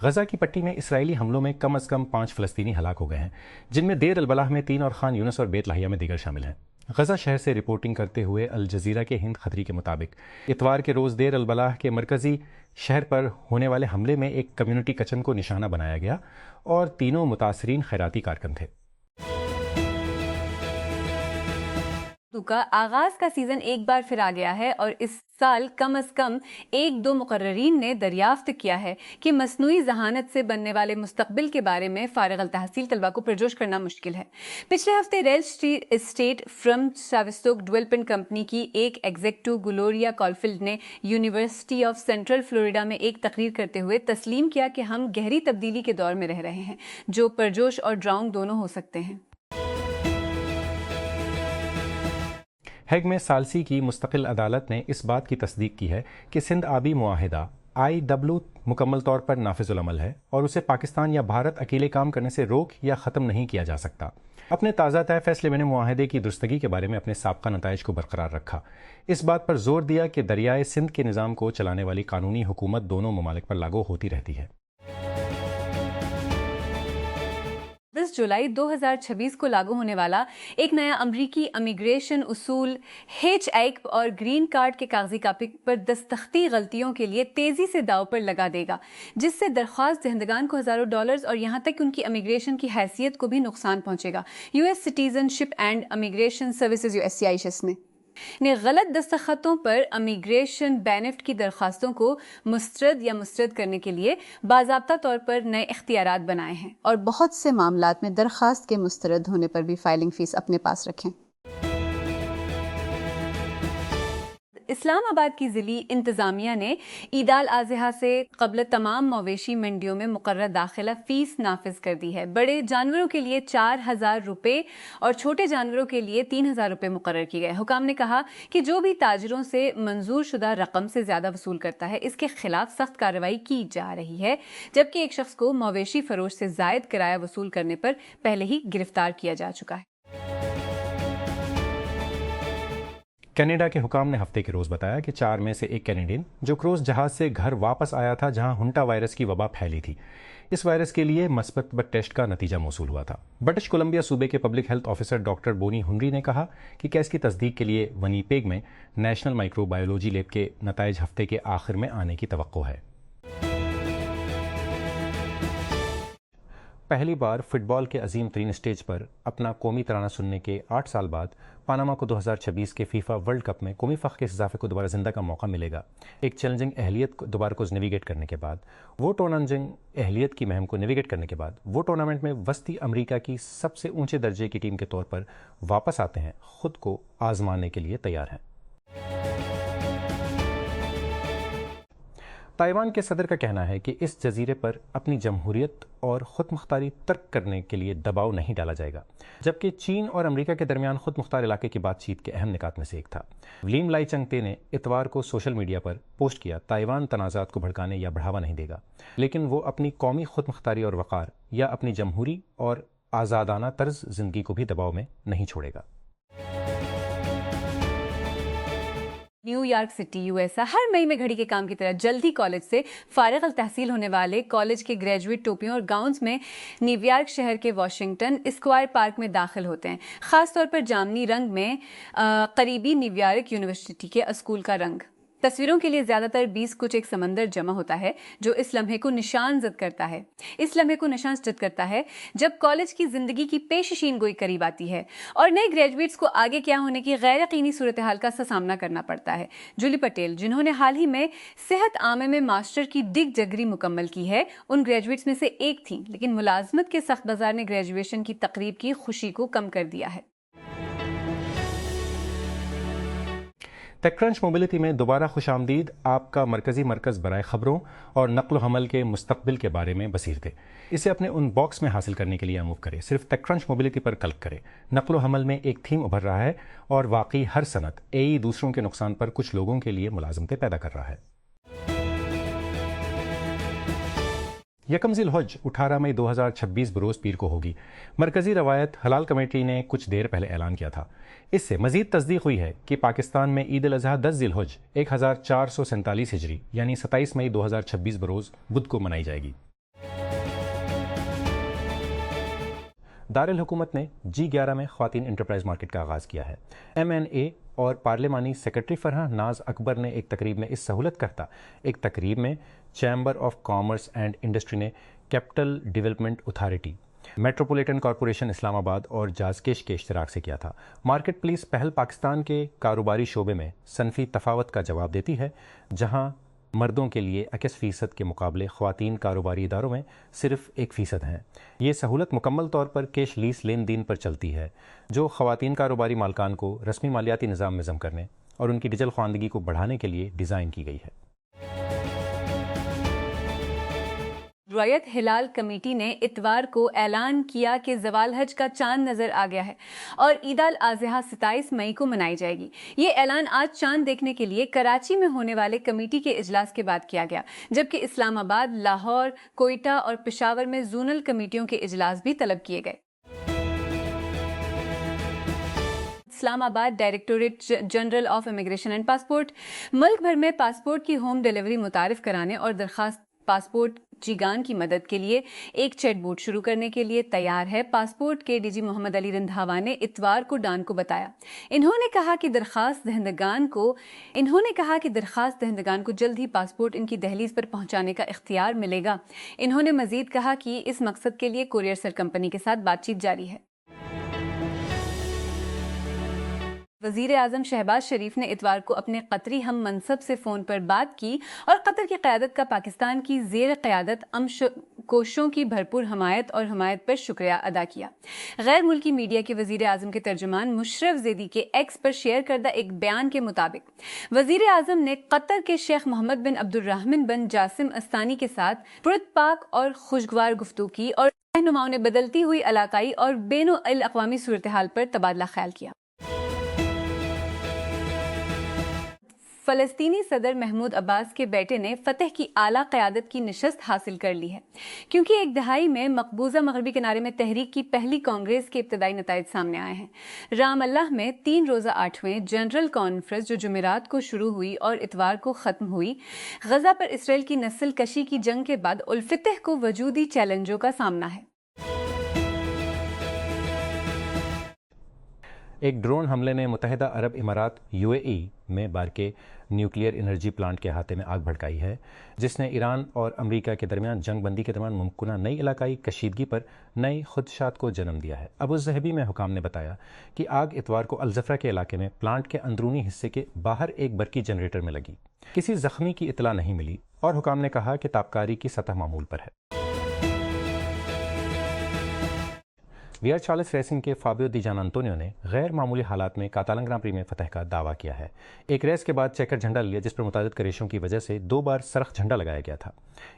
غزہ کی پٹی میں اسرائیلی حملوں میں کم از کم 5 فلسطینی ہلاک ہو گئے ہیں، جن میں دیر البلاح میں 3 اور خان یونس اور بیت لاہیہ میں دیگر شامل ہیں۔ غزہ شہر سے رپورٹنگ کرتے ہوئے الجزیرہ کے ہند خطری کے مطابق اتوار کے روز دیر البلاح کے مرکزی شہر پر ہونے والے حملے میں ایک کمیونٹی کچن کو نشانہ بنایا گیا اور تینوں متاثرین خیراتی کارکن تھے۔ کا آغاز کا سیزن ایک بار پھر آ گیا ہے اور اس سال کم از کم 1-2 مقررین نے دریافت کیا ہے کہ مصنوعی ذہانت سے بننے والے مستقبل کے بارے میں فارغ التحصیل طلباء کو پرجوش کرنا مشکل ہے۔ پچھلے ہفتے ریل اسٹیٹ فرم ساوسٹوک ڈویلپمنٹ کمپنی کی ایک ایگزیکٹو گلوریا کالفیلڈ نے یونیورسٹی آف سینٹرل فلوریڈا میں ایک تقریر کرتے ہوئے تسلیم کیا کہ ہم گہری تبدیلی کے دور میں رہ رہے ہیں جو پرجوش اور ڈراؤنگ دونوں ہو سکتے ہیں۔ ہیگ میں ثالثی کی مستقل عدالت نے اس بات کی تصدیق کی ہے کہ سندھ آبی معاہدہ IW مکمل طور پر نافذ العمل ہے اور اسے پاکستان یا بھارت اکیلے کام کرنے سے روک یا ختم نہیں کیا جا سکتا۔ اپنے تازہ طے فیصلے میں نے معاہدے کی درستگی کے بارے میں اپنے سابقہ نتائج کو برقرار رکھا، اس بات پر زور دیا کہ دریائے سندھ کے نظام کو چلانے والی قانونی حکومت دونوں ممالک پر لاگو ہوتی رہتی ہے۔ 10 جولائی 2026 کو لاگو ہونے والا ایک نیا امریکی امیگریشن اصول H-1 اور گرین کارڈ کے کاغذی کاپی پر دستخطی غلطیوں کے لیے تیزی سے داؤ پر لگا دے گا، جس سے درخواست دہندگان کو ہزاروں ڈالرز اور یہاں تک ان کی امیگریشن کی حیثیت کو بھی نقصان پہنچے گا۔ US citizen ship and immigration services USCIS نے غلط دستخطوں پر امیگریشن بینفٹ کی درخواستوں کو مسترد کرنے کے لیے باضابطہ طور پر نئے اختیارات بنائے ہیں اور بہت سے معاملات میں درخواست کے مسترد ہونے پر بھی فائلنگ فیس اپنے پاس رکھیں۔ اسلام آباد کی ضلعی انتظامیہ نے عید الاضحیٰ سے قبل تمام مویشی منڈیوں میں مقررہ داخلہ فیس نافذ کر دی ہے۔ بڑے جانوروں کے لیے 4,000 روپے اور چھوٹے جانوروں کے لیے 3,000 روپے مقرر کیے گئے۔ حکام نے کہا کہ جو بھی تاجروں سے منظور شدہ رقم سے زیادہ وصول کرتا ہے اس کے خلاف سخت کارروائی کی جا رہی ہے، جبکہ ایک شخص کو مویشی فروش سے زائد کرایہ وصول کرنے پر پہلے ہی گرفتار کیا جا چکا ہے۔ کینیڈا کے حکام نے ہفتے کے روز بتایا کہ 4 میں سے ایک کینیڈین جو کروز جہاز سے گھر واپس آیا تھا جہاں ہنٹا وائرس کی وبا پھیلی تھی، اس وائرس کے لیے مثبت ٹیسٹ کا نتیجہ موصول ہوا تھا۔ برٹش کولمبیا صوبے کے public health officer doctor Bonnie Henry نے کہا کہ کیس کی تصدیق کے لیے ونیپیگ میں نیشنل مائکرو بایولوجی لیب کے نتائج ہفتے کے آخر میں آنے کی توقع ہے۔ پہلی بار فٹ بال کے عظیم ترین اسٹیج پر اپنا قومی ترانہ سننے کے 8 سال بعد پاناما کو 2026 کے فیفا ورلڈ کپ میں قومی فخر کے اضافے کو دوبارہ زندہ کا موقع ملے گا۔ ایک چیلنجنگ اہلیت کو دوبارہ نیویگیٹ کرنے کے بعد وہ ٹورنامنٹ میں وسطی امریکہ کی سب سے اونچے درجے کی ٹیم کے طور پر واپس آتے ہیں، خود کو آزمانے کے لیے تیار ہیں۔ تائیوان کے صدر کا کہنا ہے کہ اس جزیرے پر اپنی جمہوریت اور خود مختاری ترک کرنے کے لیے دباؤ نہیں ڈالا جائے گا، جبکہ چین اور امریکہ کے درمیان خود مختار علاقے کی بات چیت کے اہم نکات میں سے ایک تھا۔ ولیم لائی چنگتے نے اتوار کو سوشل میڈیا پر پوسٹ کیا، تائیوان تنازعات کو بھڑکانے یا بڑھاوا نہیں دے گا، لیکن وہ اپنی قومی خود مختاری اور وقار یا اپنی جمہوری اور آزادانہ طرز زندگی کو بھی دباؤ میں نہیں چھوڑے گا۔ نیو یارک سٹی USA ہر مئی میں گھڑی کے کام کی طرح جلد ہی کالج سے فارغ التحصیل ہونے والے کالج کے گریجویٹ ٹوپیوں اور گاؤنز میں نیو یارک شہر کے واشنگٹن اسکوائر پارک میں داخل ہوتے ہیں، خاص طور پر جامنی رنگ میں قریبی نیو یارک یونیورسٹی کے اسکول کا رنگ۔ تصویروں کے لیے زیادہ تر 20 کچھ ایک سمندر جمع ہوتا ہے جو اس لمحے کو نشان زد کرتا ہے جب کالج کی زندگی کی پیشین گوئی قریب آتی ہے اور نئے گریجویٹس کو آگے کیا ہونے کی غیر یقینی صورتحال کا سامنا کرنا پڑتا ہے۔ جولی پٹیل، جنہوں نے حال ہی میں صحت عامہ میں ماسٹر کی ڈگری مکمل کی ہے، ان گریجویٹس میں سے ایک تھیں، لیکن ملازمت کے سخت بازار نے گریجویشن کی تقریب کی خوشی کو کم کر دیا ہے۔ ٹیک کرنچ موبلٹی میں دوبارہ خوش آمدید، آپ کا مرکزی مرکز برائے خبروں اور نقل و حمل کے مستقبل کے بارے میں بصیر تھے۔ اسے اپنے ان باکس میں حاصل کرنے کے لیے موو کریں، صرف ٹیک کرنچ موبلٹی پر کلک کریں۔ نقل و حمل میں ایک تھیم ابھر رہا ہے اور واقعی ہر صنعت دوسروں کے نقصان پر کچھ لوگوں کے لیے ملازمتیں پیدا کر رہا ہے۔ 1 ذی الحج 18 مئی 2026 بروز پیر کو ہوگی۔ مرکزی روایت حلال کمیٹی نے کچھ دیر پہلے اعلان کیا تھا۔ اس سے مزید تصدیق ہوئی ہے کہ پاکستان میں عید الاضحیٰ 10 ذی الحج 1447 ہجری یعنی 27 مئی 2026 بروز بدھ کو منائی جائے گی۔ دارالحکومت نے G11 میں خواتین انٹرپرائز مارکیٹ کا آغاز کیا ہے۔ MNA اور پارلیمانی سیکرٹری فرحہ ناز اکبر نے ایک تقریب میں اس سہولت کرتا ایک تقریب میں chamber of commerce and industry نے capital development authority, metropolitan corporation Islamabad اور جازکیش کے اشتراک سے کیا تھا۔ مارکیٹ پلیس پہل پاکستان کے کاروباری شعبے میں صنفی تفاوت کا جواب دیتی ہے، جہاں مردوں کے لیے 21% کے مقابلے خواتین کاروباری اداروں میں صرف 1% ہیں۔ یہ سہولت مکمل طور پر کیش لیس لین دین پر چلتی ہے، جو خواتین کاروباری مالکان کو رسمی مالیاتی نظام میں ضم کرنے اور ان کی ڈیجیٹل خواندگی کو بڑھانے کے لیے ڈیزائن کی گئی ہے۔ روایت ہلال کمیٹی نے اتوار کو اعلان کیا کہ زوال حج کا چاند نظر آ گیا ہے اور عید الاضحیٰ 27 مئی کو منائی جائے گی۔ یہ اعلان آج چاند دیکھنے کے لیے کراچی میں ہونے والے کمیٹی کے اجلاس کے بعد کیا گیا، جبکہ اسلام آباد، لاہور، کوئٹہ اور پشاور میں زونل کمیٹیوں کے اجلاس بھی طلب کیے گئے۔ Islamabad directorate general of immigration and passport ملک بھر میں پاسپورٹ کی ہوم ڈیلیوری متعارف کرانے اور درخواست پاسپورٹ جیگان کی مدد کے لیے ایک چیٹ بوٹ شروع کرنے کے لیے تیار ہے۔ پاسپورٹ کے ڈی جی محمد علی رندھاوا نے اتوار کو ڈان کو بتایا۔ انہوں نے کہا کہ درخواست دہندگان کو جلد ہی پاسپورٹ ان کی دہلیز پر پہنچانے کا اختیار ملے گا۔ انہوں نے مزید کہا کہ اس مقصد کے لیے کوریئر سر کمپنی کے ساتھ بات چیت جاری ہے۔ وزیر اعظم شہباز شریف نے اتوار کو اپنے قطری ہم منصب سے فون پر بات کی اور قطر کی قیادت کا پاکستان کی زیر قیادت کوششوں کی بھرپور حمایت پر شکریہ ادا کیا۔ غیر ملکی میڈیا کے وزیر اعظم کے ترجمان مشرف زیدی کے ایکس پر شیئر کردہ ایک بیان کے مطابق وزیر اعظم نے قطر کے شیخ محمد بن عبد الرحمن بن جاسم استانی کے ساتھ پرتپاک اور خوشگوار گفتگو کی اور رہنماؤں نے بدلتی ہوئی علاقائی اور بین الاقوامی صورتحال پر تبادلہ خیال کیا۔ فلسطینی صدر محمود عباس کے بیٹے نے فتح کی اعلیٰ قیادت کی نشست حاصل کر لی ہے، کیونکہ ایک دہائی میں مقبوضہ مغربی کنارے میں تحریک کی پہلی کانگریس کے ابتدائی نتائج سامنے آئے ہیں۔ رام اللہ میں 3 روزہ 8ویں جنرل کانفرنس جو جمعرات کو شروع ہوئی اور اتوار کو ختم ہوئی، غزہ پر اسرائیل کی نسل کشی کی جنگ کے بعد الفتح کو وجودی چیلنجوں کا سامنا ہے۔ ایک ڈرون حملے نے متحدہ عرب امارات UAE میں بارکے نیوکلیئر انرجی پلانٹ کے احاطے میں آگ بھڑکائی ہے، جس نے ایران اور امریکہ کے درمیان جنگ بندی کے دوران ممکنہ نئی علاقائی کشیدگی پر نئی خدشات کو جنم دیا ہے۔ ابوظہبی میں حکام نے بتایا کہ آگ اتوار کو الزفرہ کے علاقے میں پلانٹ کے اندرونی حصے کے باہر ایک برقی جنریٹر میں لگی۔ کسی زخمی کی اطلاع نہیں ملی اور حکام نے کہا کہ تابکاری کی سطح معمول پر ہے۔ VR40 ریسنگ کے فابیو دی جان انطونیو نے غیر معمولی حالات میں کاتالن گراں پری میں فتح کا دعویٰ کیا ہے۔ ایک ریس کے بعد چیکر جھنڈا لیا جس پر متعدد کریشوں کی وجہ سے 2 بار سرخ جھنڈا لگایا گیا تھا۔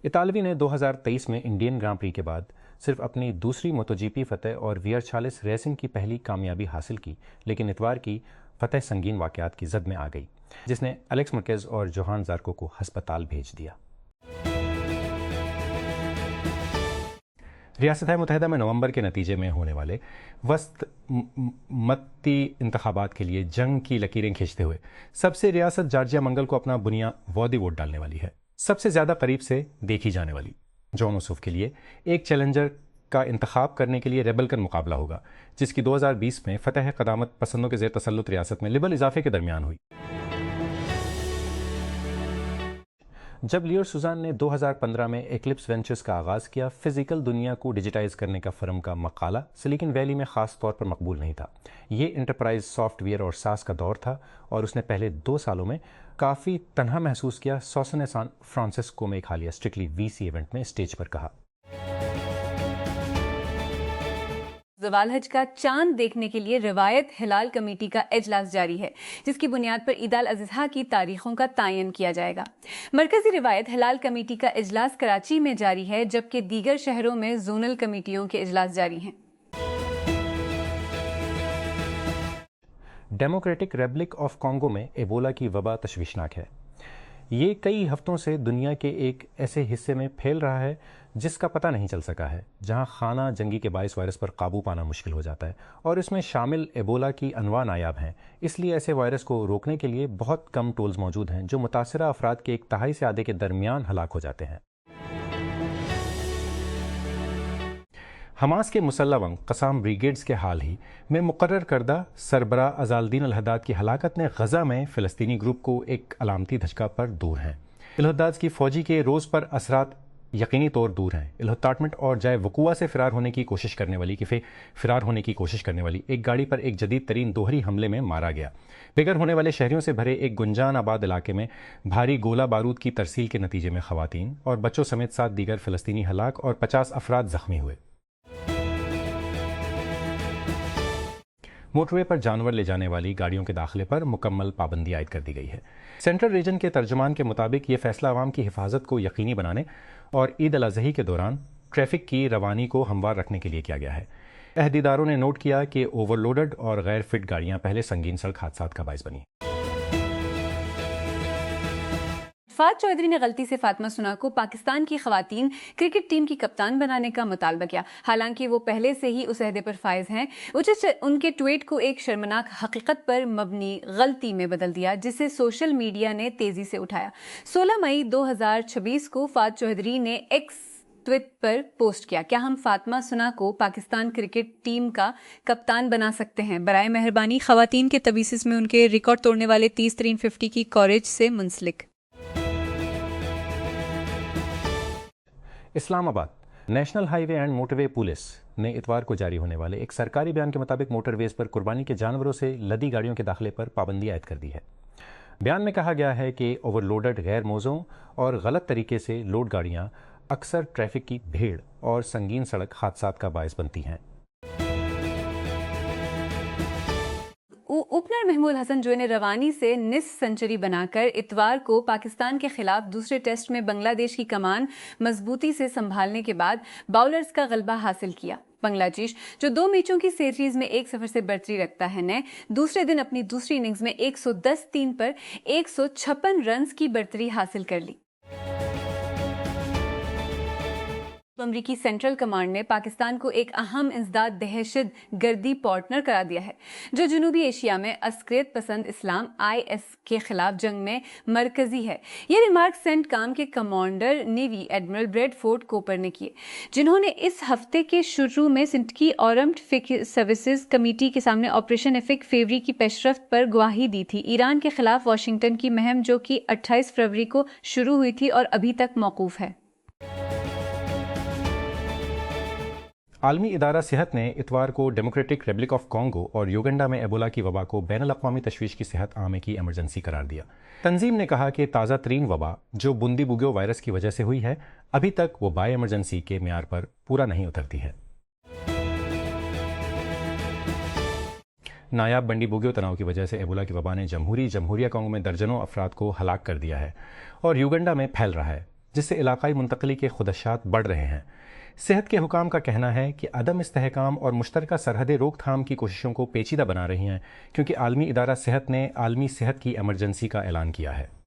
اطالوی نے 2023 میں انڈین گراں پری کے بعد صرف اپنی دوسری موٹو جی پی فتح اور VR40 ریسنگ کی پہلی کامیابی حاصل کی، لیکن اتوار کی فتح سنگین واقعات کی زد میں آ گئی، جس نے الیکس مرکز اور جوہان زارکو کو ہسپتال بھیج دیا۔ ریاستہائے متحدہ میں نومبر کے نتیجے میں ہونے والے وسط متی انتخابات کے لیے جنگ کی لکیریں کھینچتے ہوئے سب سے ریاست جارجیا منگل کو اپنا بنیادی ووٹ ڈالنے والی ہے۔ سب سے زیادہ قریب سے دیکھی جانے والی جان اوسوف کے لیے ایک چیلنجر کا انتخاب کرنے کے لیے ریبلکن مقابلہ ہوگا، جس کی 2020 میں فتح قدامت پسندوں کے زیر تسلط ریاست میں لبرل اضافے کے درمیان ہوئی۔ جب لیو سوزان نے 2015 میں ایکلپس وینچرز کا آغاز کیا، فزیکل دنیا کو ڈیجیٹائز کرنے کا فرم کا مقالہ سلیکن ویلی میں خاص طور پر مقبول نہیں تھا۔ یہ انٹرپرائز سافٹ ویئر اور ساس کا دور تھا اور اس نے پہلے 2 سالوں میں کافی تنہا محسوس کیا، سوسن نے سان فرانسسکو میں ایک حالیہ اسٹرکٹلی VC ایونٹ میں اسٹیج پر کہا۔ زوال حج کا چاند دیکھنے کے لیے روایت ہلال کمیٹی کا اجلاس جاری ہے، جس کی بنیاد پر عید الاضحیٰ کی تاریخوں کا تعین کیا جائے گا۔ مرکزی روایت ہلال کمیٹی کا اجلاس کراچی میں جاری ہے، جبکہ دیگر شہروں میں زونل کمیٹیوں کے اجلاس جاری ہیں۔ ڈیموکریٹک ریپبلک آف کانگو میں ایبولا کی وبا تشویشناک ہے۔ یہ کئی ہفتوں سے دنیا کے ایک ایسے حصے میں پھیل رہا ہے جس کا پتہ نہیں چل سکا ہے، جہاں خانہ جنگی کے باعث وائرس پر قابو پانا مشکل ہو جاتا ہے، اور اس میں شامل ایبولا کی انواع نایاب ہیں۔ اس لیے ایسے وائرس کو روکنے کے لیے بہت کم ٹولز موجود ہیں جو متاثرہ افراد کے 1/3 سے آدھے کے درمیان ہلاک ہو جاتے ہیں۔ حماس کے مسلح ونگ قسام بریگیڈز کے حال ہی میں مقرر کردہ سربراہ ازالدین الحداد کی ہلاکت نے غزہ میں فلسطینی گروپ کو ایک علامتی دھچکا پر دور ہیں۔ الحداد کی فوجی کے روز پر اثرات یقینی طور دور ہیں۔ الحداد اور جائے وقوع سے فرار ہونے کی کوشش کرنے والی ایک گاڑی پر ایک جدید ترین دوہری حملے میں مارا گیا۔ بے گھر ہونے والے شہریوں سے بھرے ایک گنجان آباد علاقے میں بھاری گولہ بارود کی ترسیل کے نتیجے میں خواتین اور بچوں سمیت 7 دیگر فلسطینی ہلاک اور 50 افراد زخمی ہوئے۔ موٹر وے پر جانور لے جانے والی گاڑیوں کے داخلے پر مکمل پابندی عائد کر دی گئی ہے۔ سینٹرل ریجن کے ترجمان کے مطابق یہ فیصلہ عوام کی حفاظت کو یقینی بنانے اور عید الاضحی کے دوران ٹریفک کی روانی کو ہموار رکھنے کے لیے کیا گیا ہے۔ عہدیداروں نے نوٹ کیا کہ اوور لوڈڈ اور غیر فٹ گاڑیاں پہلے سنگین سڑک حادثات کا باعث بنی۔ فواد چودھری نے غلطی سے فاطمہ سنا کو پاکستان کی خواتین کرکٹ ٹیم کی کپتان بنانے کا مطالبہ کیا، حالانکہ وہ پہلے سے ہی اس عہدے پر فائز ہیں۔ ان کے ٹویٹ کو ایک شرمناک حقیقت پر مبنی غلطی میں بدل دیا، جسے سوشل میڈیا نے تیزی سے اٹھایا۔ 16 مئی 2026 کو فواد چودھری نے ایکس ٹویٹ پر پوسٹ کیا، کیا ہم فاطمہ سنا کو پاکستان کرکٹ ٹیم کا کپتان بنا سکتے ہیں؟ برائے مہربانی خواتین کے تبیسس میں ان کے ریکارڈ توڑنے والے 30 ترین 50 کی کوریج سے منسلک۔ اسلام آباد national high way and motor way police نے اتوار کو جاری ہونے والے ایک سرکاری بیان کے مطابق موٹر ویز پر قربانی کے جانوروں سے لدی گاڑیوں کے داخلے پر پابندی عائد کر دی ہے۔ بیان میں کہا گیا ہے کہ اوور لوڈڈ غیر موزوں اور غلط طریقے سے لوڈ گاڑیاں اکثر ٹریفک کی بھیڑ اور سنگین سڑک حادثات کا باعث بنتی ہیں۔ اوپنر محمود حسن جو نے روانی سے نصف سنچری بنا کر اتوار کو پاکستان کے خلاف دوسرے ٹیسٹ میں بنگلہ دیش کی کمان مضبوطی سے سنبھالنے کے بعد باؤلرز کا غلبہ حاصل کیا۔ بنگلہ دیش جو 2 میچوں کی سیریز میں 1-0 سے برتری رکھتا ہے، نے دوسرے دن اپنی دوسری اننگز میں 110 پر 156 رنز کی برتری حاصل کر لی۔ امریکی سینٹرل کمانڈ نے پاکستان کو ایک اہم انسداد دہشت گردی پارٹنر قرار دیا ہے، جو جنوبی ایشیا میں عسکریت پسند اسلام IS کے خلاف جنگ میں مرکزی ہے۔ یہ ریمارک سینٹ کام کے commander navy admiral Bradford Cooper نے کیے، جنہوں نے اس ہفتے کے شروع میں سینٹکی آرمڈ سروسز کمیٹی کے سامنے آپریشن ایفک فیوری کی پیشرفت پر گواہی دی تھی۔ ایران کے خلاف واشنگٹن کی مہم، جو کہ 28 فروری کو شروع ہوئی تھی اور ابھی تک موقوف ہے۔ عالمی ادارہ صحت نے اتوار کو ڈیموکریٹک ریپبلک آف کانگو اور یوگنڈا میں ایبولا کی وبا کو بین الاقوامی تشویش کی صحت عامہ کی ایمرجنسی قرار دیا۔ تنظیم نے کہا کہ تازہ ترین وبا جو بوندی بوگیو وائرس کی وجہ سے ہوئی ہے، ابھی تک وہ بائی ایمرجنسی کے معیار پر پورا نہیں اترتی ہے۔ نایاب بنڈی بوگیو تناؤ کی وجہ سے ایبولا کی وبا نے جمہوریہ کانگو میں درجنوں افراد کو ہلاک کر دیا ہے اور یوگنڈا میں پھیل رہا ہے، جس سے علاقائی منتقلی کے خدشات بڑھ رہے ہیں۔ صحت کے حکام کا کہنا ہے کہ عدم استحکام اور مشترکہ سرحدیں روک تھام کی کوششوں کو پیچیدہ بنا رہی ہیں، کیونکہ عالمی ادارہ صحت نے عالمی صحت کی ایمرجنسی کا اعلان کیا ہے۔